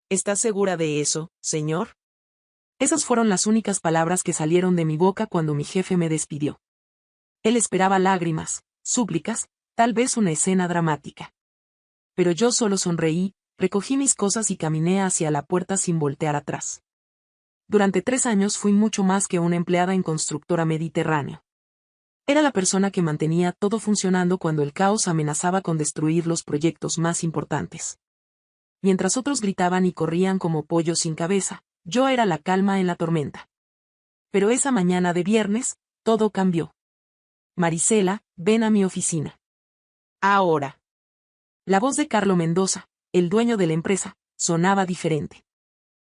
¿Estás segura de eso, señor? Esas fueron las únicas palabras que salieron de mi boca cuando mi jefe me despidió. Él esperaba lágrimas, súplicas, tal vez una escena dramática. Pero yo solo sonreí, recogí mis cosas y caminé hacia la puerta sin voltear atrás. Durante 3 años fui mucho más que una empleada en Constructora Mediterráneo. Era la persona que mantenía todo funcionando cuando el caos amenazaba con destruir los proyectos más importantes. Mientras otros gritaban y corrían como pollos sin cabeza, yo era la calma en la tormenta. Pero esa mañana de viernes, todo cambió. Marisela, ven a mi oficina. Ahora. La voz de Carlo Mendoza, el dueño de la empresa, sonaba diferente.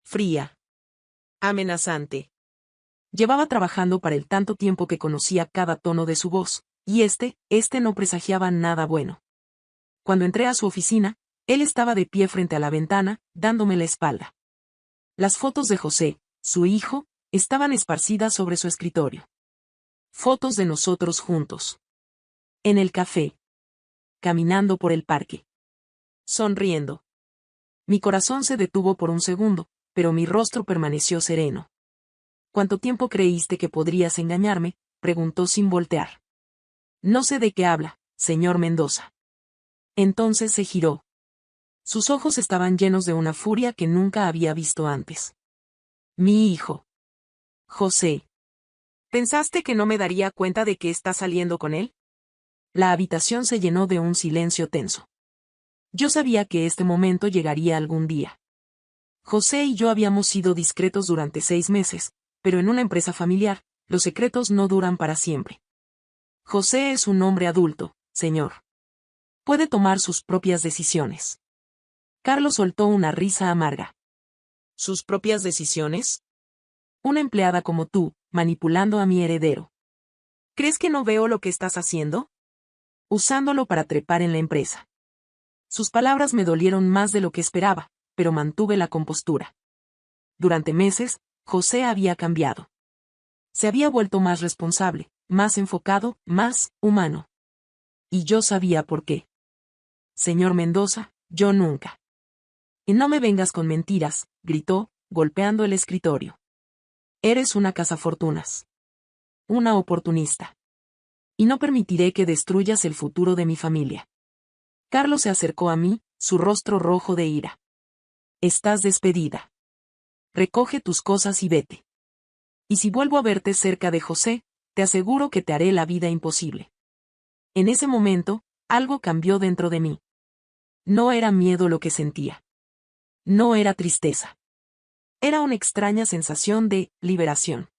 Fría. Amenazante. Llevaba trabajando para él tanto tiempo que conocía cada tono de su voz, y este no presagiaba nada bueno. Cuando entré a su oficina, él estaba de pie frente a la ventana, dándome la espalda. Las fotos de José, su hijo, estaban esparcidas sobre su escritorio. Fotos de nosotros juntos. En el café. Caminando por el parque. Sonriendo. Mi corazón se detuvo por un segundo, pero mi rostro permaneció sereno. ¿Cuánto tiempo creíste que podrías engañarme?, preguntó sin voltear. No sé de qué habla, señor Mendoza. Entonces se giró. Sus ojos estaban llenos de una furia que nunca había visto antes. Mi hijo. José. ¿Pensaste que no me daría cuenta de que estás saliendo con él? La habitación se llenó de un silencio tenso. Yo sabía que este momento llegaría algún día. José y yo habíamos sido discretos durante 6 meses, pero en una empresa familiar, los secretos no duran para siempre. José es un hombre adulto, señor. Puede tomar sus propias decisiones. Carlos soltó una risa amarga. ¿Sus propias decisiones? Una empleada como tú, manipulando a mi heredero. ¿Crees que no veo lo que estás haciendo? Usándolo para trepar en la empresa. Sus palabras me dolieron más de lo que esperaba, pero mantuve la compostura. Durante meses, José había cambiado. Se había vuelto más responsable, más enfocado, más humano. Y yo sabía por qué. Señor Mendoza, yo nunca. Y no me vengas con mentiras, gritó, golpeando el escritorio. Eres una cazafortunas. Una oportunista. Y no permitiré que destruyas el futuro de mi familia. Carlos se acercó a mí, su rostro rojo de ira. Estás despedida. Recoge tus cosas y vete. Y si vuelvo a verte cerca de José, te aseguro que te haré la vida imposible. En ese momento, algo cambió dentro de mí. No era miedo lo que sentía. No era tristeza. Era una extraña sensación de liberación.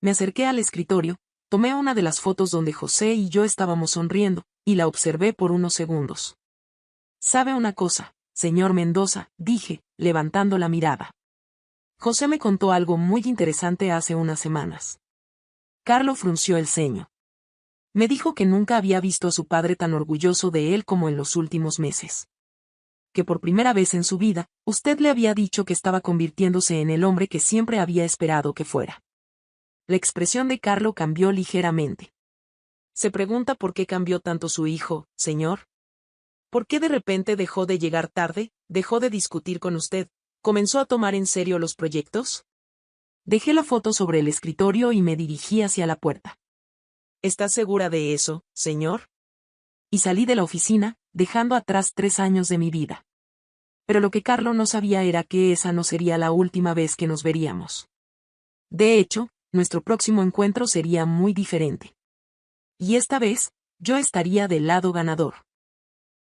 Me acerqué al escritorio, tomé una de las fotos donde José y yo estábamos sonriendo, y la observé por unos segundos. ¿Sabe una cosa, señor Mendoza?, dije, levantando la mirada. José me contó algo muy interesante hace unas semanas. Carlo frunció el ceño. Me dijo que nunca había visto a su padre tan orgulloso de él como en los últimos meses. Que por primera vez en su vida, usted le había dicho que estaba convirtiéndose en el hombre que siempre había esperado que fuera. La expresión de Carlo cambió ligeramente. ¿Se pregunta por qué cambió tanto su hijo, señor? ¿Por qué de repente dejó de llegar tarde, dejó de discutir con usted, comenzó a tomar en serio los proyectos? Dejé la foto sobre el escritorio y me dirigí hacia la puerta. ¿Estás segura de eso, señor? Y salí de la oficina, dejando atrás 3 años de mi vida. Pero lo que Carlo no sabía era que esa no sería la última vez que nos veríamos. De hecho, nuestro próximo encuentro sería muy diferente. Y esta vez, yo estaría del lado ganador.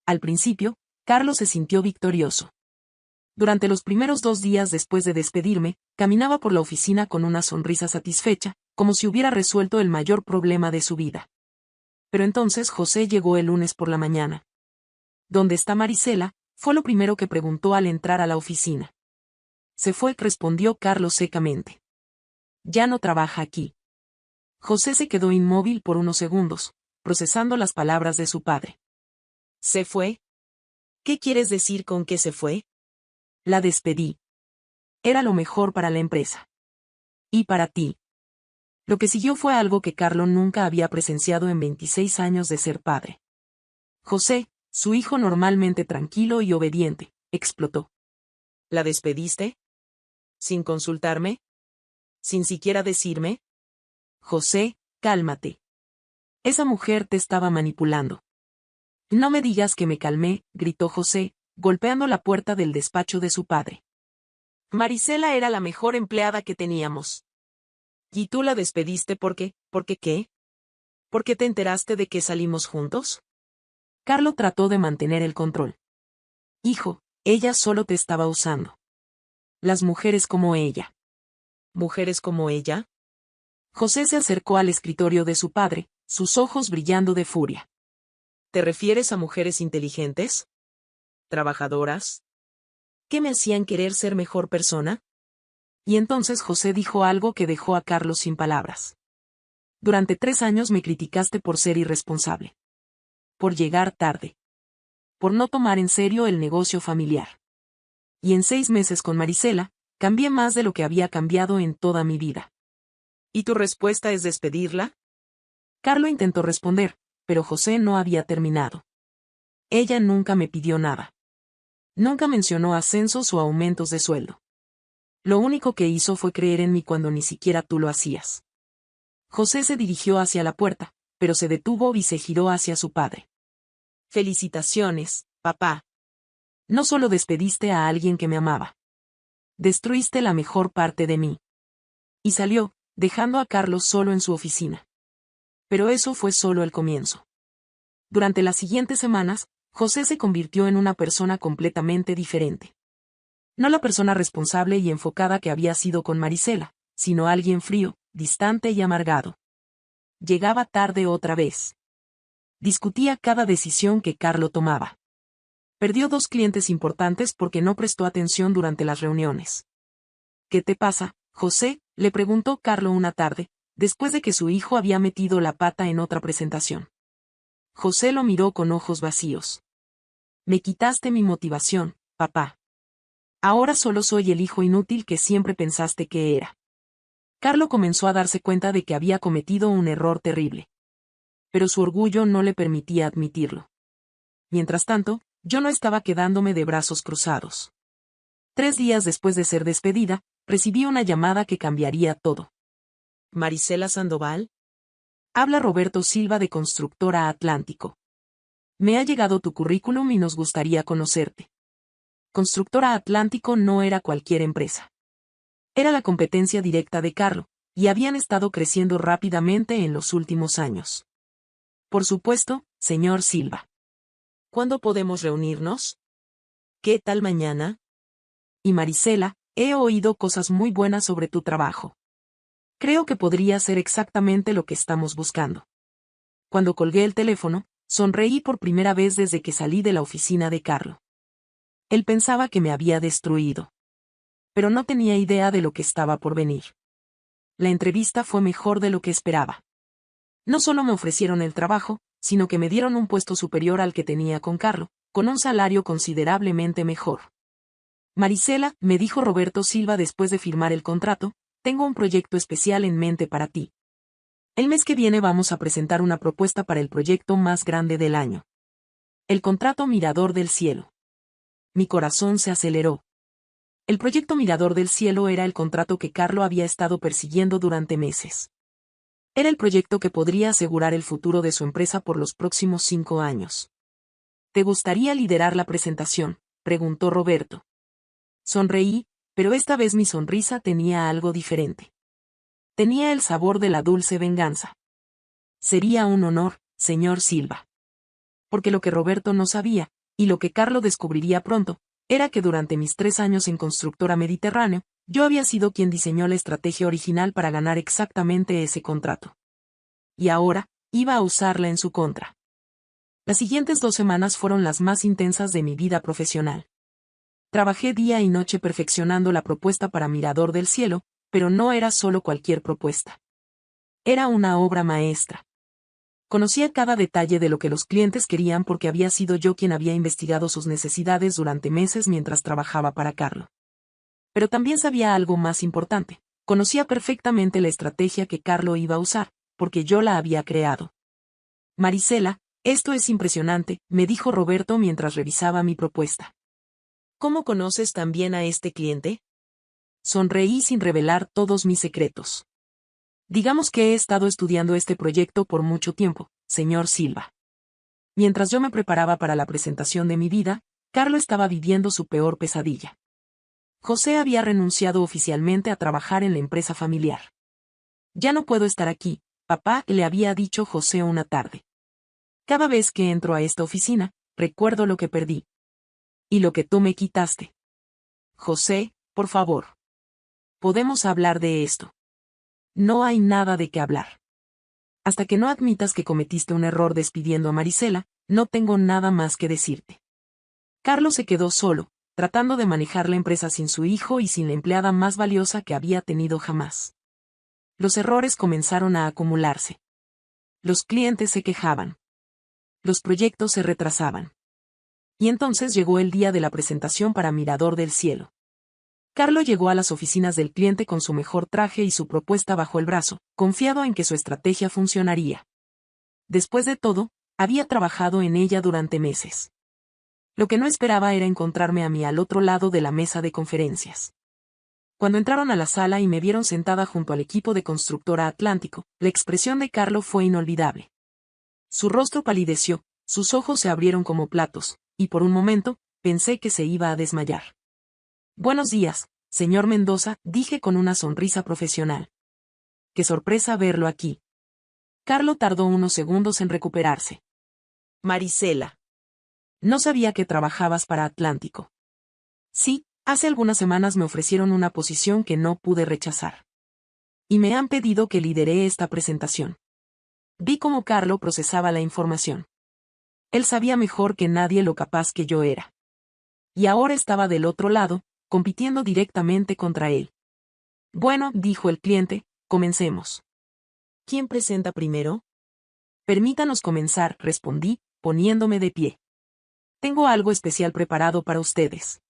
Al principio, Carlos se sintió victorioso. Durante los primeros 2 días después de despedirme, caminaba por la oficina con una sonrisa satisfecha, como si hubiera resuelto el mayor problema de su vida. Pero entonces José llegó el lunes por la mañana. ¿Dónde está Marisela?, fue lo primero que preguntó al entrar a la oficina. Se fue, respondió Carlos secamente. Ya no trabaja aquí. José se quedó inmóvil por unos segundos, procesando las palabras de su padre. ¿Se fue? ¿Qué quieres decir con que se fue? La despedí. Era lo mejor para la empresa. Y para ti. Lo que siguió fue algo que Carlo nunca había presenciado en 26 años de ser padre. José, su hijo normalmente tranquilo y obediente, explotó. ¿La despediste? ¿Sin consultarme? ¿Sin siquiera decirme? José, cálmate. Esa mujer te estaba manipulando. No me digas que me calmé, gritó José, golpeando la puerta del despacho de su padre. Marisela era la mejor empleada que teníamos. ¿Y tú la despediste por qué? ¿Por qué te enteraste de que salimos juntos? Carlo trató de mantener el control. Hijo, ella solo te estaba usando. Las mujeres como ella. ¿Mujeres como ella? José se acercó al escritorio de su padre, sus ojos brillando de furia. ¿Te refieres a mujeres inteligentes? ¿Trabajadoras? ¿Qué me hacían querer ser mejor persona? Y entonces José dijo algo que dejó a Carlos sin palabras. Durante 3 años me criticaste por ser irresponsable. Por llegar tarde. Por no tomar en serio el negocio familiar. Y en 6 meses con Marisela, cambié más de lo que había cambiado en toda mi vida. ¿Y tu respuesta es despedirla? Carlo intentó responder, pero José no había terminado. Ella nunca me pidió nada. Nunca mencionó ascensos o aumentos de sueldo. Lo único que hizo fue creer en mí cuando ni siquiera tú lo hacías. José se dirigió hacia la puerta, pero se detuvo y se giró hacia su padre. Felicitaciones, papá. No solo despediste a alguien que me amaba. Destruiste la mejor parte de mí. Y salió, dejando a Carlos solo en su oficina. Pero eso fue solo el comienzo. Durante las siguientes semanas, José se convirtió en una persona completamente diferente. No la persona responsable y enfocada que había sido con Marisela, sino alguien frío, distante y amargado. Llegaba tarde otra vez. Discutía cada decisión que Carlo tomaba. Perdió 2 clientes importantes porque no prestó atención durante las reuniones. ¿Qué te pasa, José?, le preguntó Carlo una tarde, después de que su hijo había metido la pata en otra presentación. José lo miró con ojos vacíos. Me quitaste mi motivación, papá. Ahora solo soy el hijo inútil que siempre pensaste que era. Carlo comenzó a darse cuenta de que había cometido un error terrible. Pero su orgullo no le permitía admitirlo. Mientras tanto, yo no estaba quedándome de brazos cruzados. 3 días después de ser despedida, recibí una llamada que cambiaría todo. ¿Marisela Sandoval? Habla Roberto Silva de Constructora Atlántico. Me ha llegado tu currículum y nos gustaría conocerte. Constructora Atlántico no era cualquier empresa. Era la competencia directa de Carlo, y habían estado creciendo rápidamente en los últimos años. Por supuesto, señor Silva. ¿Cuándo podemos reunirnos? ¿Qué tal mañana? Y Marisela, he oído cosas muy buenas sobre tu trabajo. Creo que podría ser exactamente lo que estamos buscando. Cuando colgué el teléfono, sonreí por primera vez desde que salí de la oficina de Carlo. Él pensaba que me había destruido. Pero no tenía idea de lo que estaba por venir. La entrevista fue mejor de lo que esperaba. No solo me ofrecieron el trabajo, sino que me dieron un puesto superior al que tenía con Carlo, con un salario considerablemente mejor. Marisela, me dijo Roberto Silva después de firmar el contrato, tengo un proyecto especial en mente para ti. El mes que viene vamos a presentar una propuesta para el proyecto más grande del año. El contrato Mirador del Cielo. Mi corazón se aceleró. El proyecto Mirador del Cielo era el contrato que Carlo había estado persiguiendo durante meses. Era el proyecto que podría asegurar el futuro de su empresa por los próximos 5 años. ¿Te gustaría liderar la presentación?, preguntó Roberto. Sonreí, pero esta vez mi sonrisa tenía algo diferente. Tenía el sabor de la dulce venganza. Sería un honor, señor Silva. Porque lo que Roberto no sabía, y lo que Carlo descubriría pronto, era que durante mis 3 años en Constructora Mediterráneo, yo había sido quien diseñó la estrategia original para ganar exactamente ese contrato. Y ahora, iba a usarla en su contra. Las siguientes 2 semanas fueron las más intensas de mi vida profesional. Trabajé día y noche perfeccionando la propuesta para Mirador del Cielo, pero no era solo cualquier propuesta. Era una obra maestra. Conocía cada detalle de lo que los clientes querían porque había sido yo quien había investigado sus necesidades durante meses mientras trabajaba para Carlo. Pero también sabía algo más importante. Conocía perfectamente la estrategia que Carlo iba a usar, porque yo la había creado. Marisela, esto es impresionante, me dijo Roberto mientras revisaba mi propuesta. ¿Cómo conoces tan bien a este cliente? Sonreí sin revelar todos mis secretos. Digamos que he estado estudiando este proyecto por mucho tiempo, señor Silva. Mientras yo me preparaba para la presentación de mi vida, Carlo estaba viviendo su peor pesadilla. José había renunciado oficialmente a trabajar en la empresa familiar. Ya no puedo estar aquí, papá, le había dicho José una tarde. Cada vez que entro a esta oficina, recuerdo lo que perdí. Y lo que tú me quitaste. José, por favor. Podemos hablar de esto. No hay nada de qué hablar. Hasta que no admitas que cometiste un error despidiendo a Marisela, no tengo nada más que decirte. Carlos se quedó solo, tratando de manejar la empresa sin su hijo y sin la empleada más valiosa que había tenido jamás. Los errores comenzaron a acumularse. Los clientes se quejaban. Los proyectos se retrasaban. Y entonces llegó el día de la presentación para Mirador del Cielo. Carlo llegó a las oficinas del cliente con su mejor traje y su propuesta bajo el brazo, confiado en que su estrategia funcionaría. Después de todo, había trabajado en ella durante meses. Lo que no esperaba era encontrarme a mí al otro lado de la mesa de conferencias. Cuando entraron a la sala y me vieron sentada junto al equipo de Constructora Atlántico, la expresión de Carlo fue inolvidable. Su rostro palideció, sus ojos se abrieron como platos, y por un momento, pensé que se iba a desmayar. Buenos días, señor Mendoza, dije con una sonrisa profesional. Qué sorpresa verlo aquí. Carlo tardó unos segundos en recuperarse. Marisela. No sabía que trabajabas para Atlántico. Sí, hace algunas semanas me ofrecieron una posición que no pude rechazar. Y me han pedido que lideré esta presentación. Vi cómo Carlo procesaba la información. Él sabía mejor que nadie lo capaz que yo era. Y ahora estaba del otro lado, compitiendo directamente contra él. Bueno, dijo el cliente, comencemos. ¿Quién presenta primero? Permítanos comenzar, respondí, poniéndome de pie. Tengo algo especial preparado para ustedes.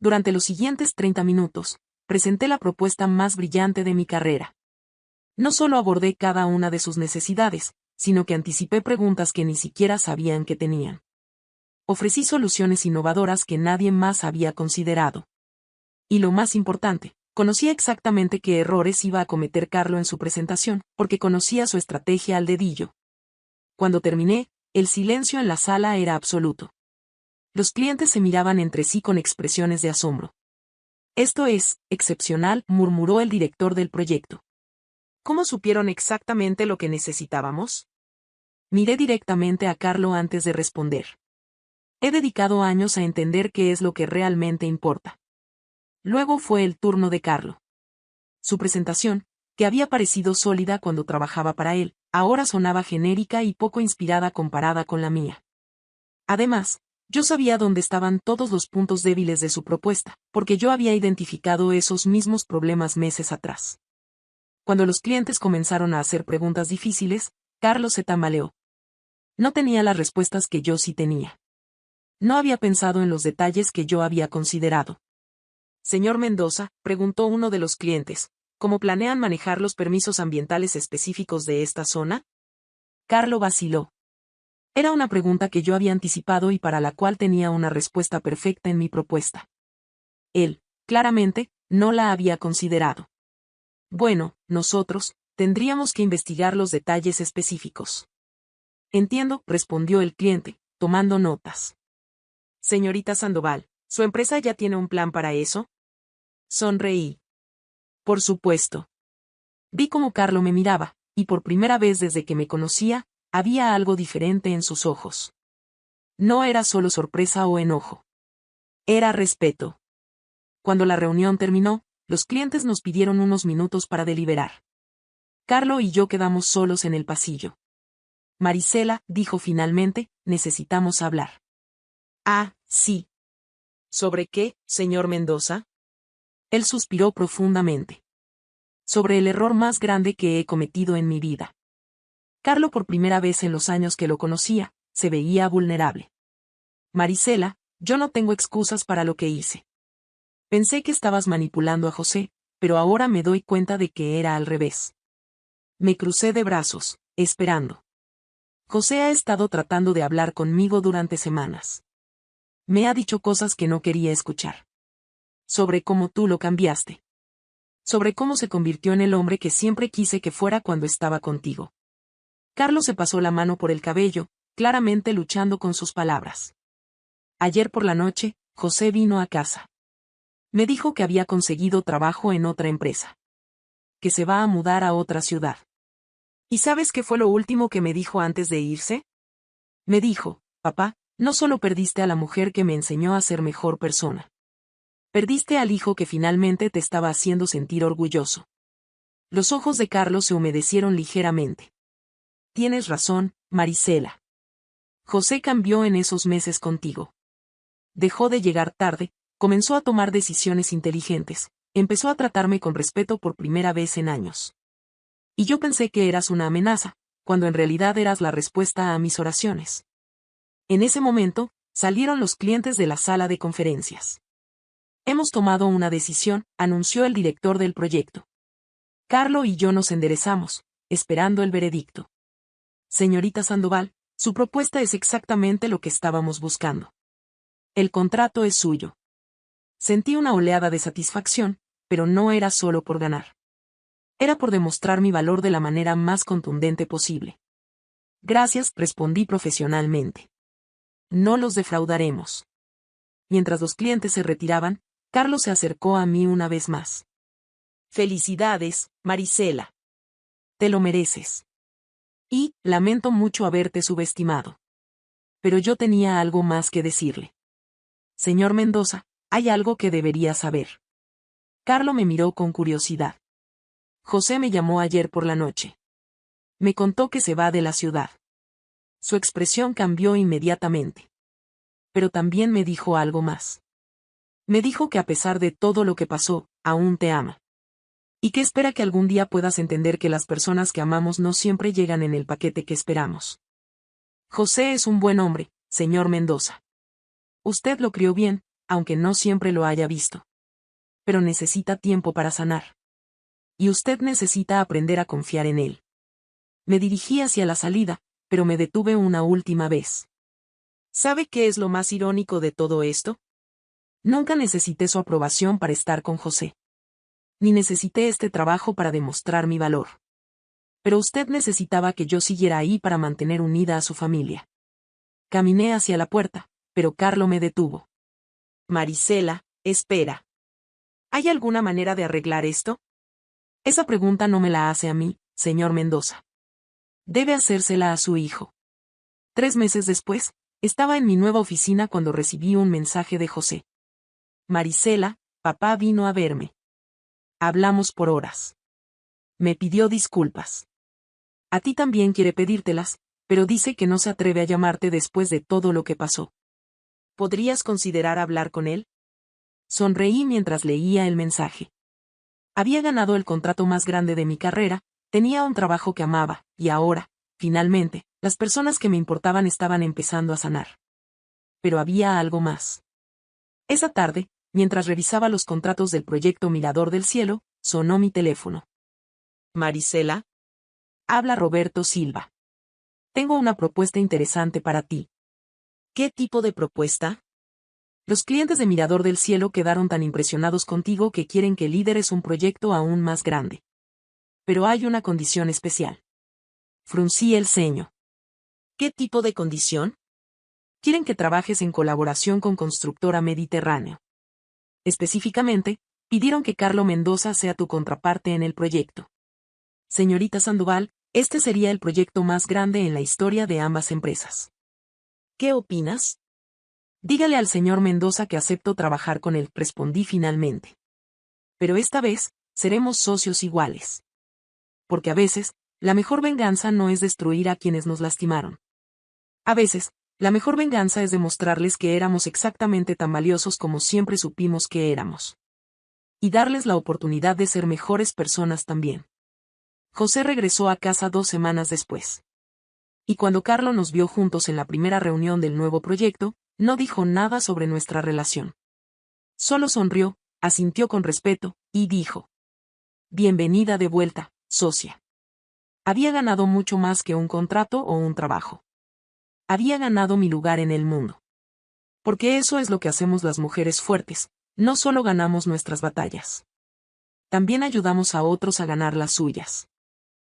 Durante los siguientes 30 minutos, presenté la propuesta más brillante de mi carrera. No solo abordé cada una de sus necesidades, sino que anticipé preguntas que ni siquiera sabían que tenían. Ofrecí soluciones innovadoras que nadie más había considerado. Y lo más importante, conocía exactamente qué errores iba a cometer Carlo en su presentación, porque conocía su estrategia al dedillo. Cuando terminé, el silencio en la sala era absoluto. Los clientes se miraban entre sí con expresiones de asombro. Esto es, excepcional, murmuró el director del proyecto. ¿Cómo supieron exactamente lo que necesitábamos? Miré directamente a Carlo antes de responder. He dedicado años a entender qué es lo que realmente importa. Luego fue el turno de Carlo. Su presentación, que había parecido sólida cuando trabajaba para él, ahora sonaba genérica y poco inspirada comparada con la mía. Además, yo sabía dónde estaban todos los puntos débiles de su propuesta, porque yo había identificado esos mismos problemas meses atrás. Cuando los clientes comenzaron a hacer preguntas difíciles, Carlos se tambaleó. No tenía las respuestas que yo sí tenía. No había pensado en los detalles que yo había considerado. Señor Mendoza, preguntó uno de los clientes, ¿cómo planean manejar los permisos ambientales específicos de esta zona? Carlo vaciló. Era una pregunta que yo había anticipado y para la cual tenía una respuesta perfecta en mi propuesta. Él, claramente, no la había considerado. Bueno, nosotros, tendríamos que investigar los detalles específicos. Entiendo, respondió el cliente, tomando notas. Señorita Sandoval, ¿su empresa ya tiene un plan para eso? Sonreí. Por supuesto. Vi cómo Carlo me miraba, y por primera vez desde que me conocía, había algo diferente en sus ojos. No era solo sorpresa o enojo. Era respeto. Cuando la reunión terminó, los clientes nos pidieron unos minutos para deliberar. Carlo y yo quedamos solos en el pasillo. Marisela, dijo finalmente, necesitamos hablar. Ah, sí. ¿Sobre qué, señor Mendoza? Él suspiró profundamente. Sobre el error más grande que he cometido en mi vida. Carlo, por primera vez en los años que lo conocía, se veía vulnerable. Marisela, yo no tengo excusas para lo que hice. Pensé que estabas manipulando a José, pero ahora me doy cuenta de que era al revés. Me crucé de brazos, esperando. José ha estado tratando de hablar conmigo durante semanas. Me ha dicho cosas que no quería escuchar. Sobre cómo tú lo cambiaste. Sobre cómo se convirtió en el hombre que siempre quise que fuera cuando estaba contigo. Carlos se pasó la mano por el cabello, claramente luchando con sus palabras. Ayer por la noche, José vino a casa. Me dijo que había conseguido trabajo en otra empresa. Que se va a mudar a otra ciudad. ¿Y sabes qué fue lo último que me dijo antes de irse? Me dijo, papá, no solo perdiste a la mujer que me enseñó a ser mejor persona. Perdiste al hijo que finalmente te estaba haciendo sentir orgulloso. Los ojos de Carlos se humedecieron ligeramente. Tienes razón, Marisela. José cambió en esos meses contigo. Dejó de llegar tarde, comenzó a tomar decisiones inteligentes, empezó a tratarme con respeto por primera vez en años. Y yo pensé que eras una amenaza, cuando en realidad eras la respuesta a mis oraciones. En ese momento, salieron los clientes de la sala de conferencias. Hemos tomado una decisión, anunció el director del proyecto. Carlo y yo nos enderezamos, esperando el veredicto. Señorita Sandoval, su propuesta es exactamente lo que estábamos buscando. El contrato es suyo. Sentí una oleada de satisfacción, pero no era solo por ganar. Era por demostrar mi valor de la manera más contundente posible. Gracias, respondí profesionalmente. No los defraudaremos. Mientras los clientes se retiraban, Carlos se acercó a mí una vez más. Felicidades, Marisela. Te lo mereces. Y, lamento mucho haberte subestimado. Pero yo tenía algo más que decirle. Señor Mendoza, hay algo que debería saber. Carlo me miró con curiosidad. José me llamó ayer por la noche. Me contó que se va de la ciudad. Su expresión cambió inmediatamente. Pero también me dijo algo más. Me dijo que a pesar de todo lo que pasó, aún te ama. Y que espera que algún día puedas entender que las personas que amamos no siempre llegan en el paquete que esperamos. José es un buen hombre, señor Mendoza. Usted lo crió bien, aunque no siempre lo haya visto. Pero necesita tiempo para sanar. Y usted necesita aprender a confiar en él. Me dirigí hacia la salida, pero me detuve una última vez. ¿Sabe qué es lo más irónico de todo esto? Nunca necesité su aprobación para estar con José. Ni necesité este trabajo para demostrar mi valor. Pero usted necesitaba que yo siguiera ahí para mantener unida a su familia. Caminé hacia la puerta, pero Carlo me detuvo. Marisela, espera. ¿Hay alguna manera de arreglar esto? Esa pregunta no me la hace a mí, señor Mendoza. Debe hacérsela a su hijo. 3 meses después, estaba en mi nueva oficina cuando recibí un mensaje de José. Marisela, papá vino a verme. Hablamos por horas. Me pidió disculpas. A ti también quiere pedírtelas, pero dice que no se atreve a llamarte después de todo lo que pasó. ¿Podrías considerar hablar con él? Sonreí mientras leía el mensaje. Había ganado el contrato más grande de mi carrera, tenía un trabajo que amaba, y ahora, finalmente, las personas que me importaban estaban empezando a sanar. Pero había algo más. Esa tarde, mientras revisaba los contratos del proyecto Mirador del Cielo, sonó mi teléfono. Marisela. Habla Roberto Silva. Tengo una propuesta interesante para ti. ¿Qué tipo de propuesta? Los clientes de Mirador del Cielo quedaron tan impresionados contigo que quieren que lideres un proyecto aún más grande. Pero hay una condición especial. Fruncí el ceño. ¿Qué tipo de condición? Quieren que trabajes en colaboración con Constructora Mediterráneo. Específicamente, pidieron que Carlo Mendoza sea tu contraparte en el proyecto. Señorita Sandoval, este sería el proyecto más grande en la historia de ambas empresas. ¿Qué opinas? Dígale al señor Mendoza que acepto trabajar con él, respondí finalmente. Pero esta vez, seremos socios iguales. Porque a veces, la mejor venganza no es destruir a quienes nos lastimaron. A veces, la mejor venganza es demostrarles que éramos exactamente tan valiosos como siempre supimos que éramos. Y darles la oportunidad de ser mejores personas también. José regresó a casa 2 semanas después. Y cuando Carlo nos vio juntos en la primera reunión del nuevo proyecto, no dijo nada sobre nuestra relación. Solo sonrió, asintió con respeto, y dijo: Bienvenida de vuelta, socia. Había ganado mucho más que un contrato o un trabajo. Había ganado mi lugar en el mundo. Porque eso es lo que hacemos las mujeres fuertes, no solo ganamos nuestras batallas. También ayudamos a otros a ganar las suyas.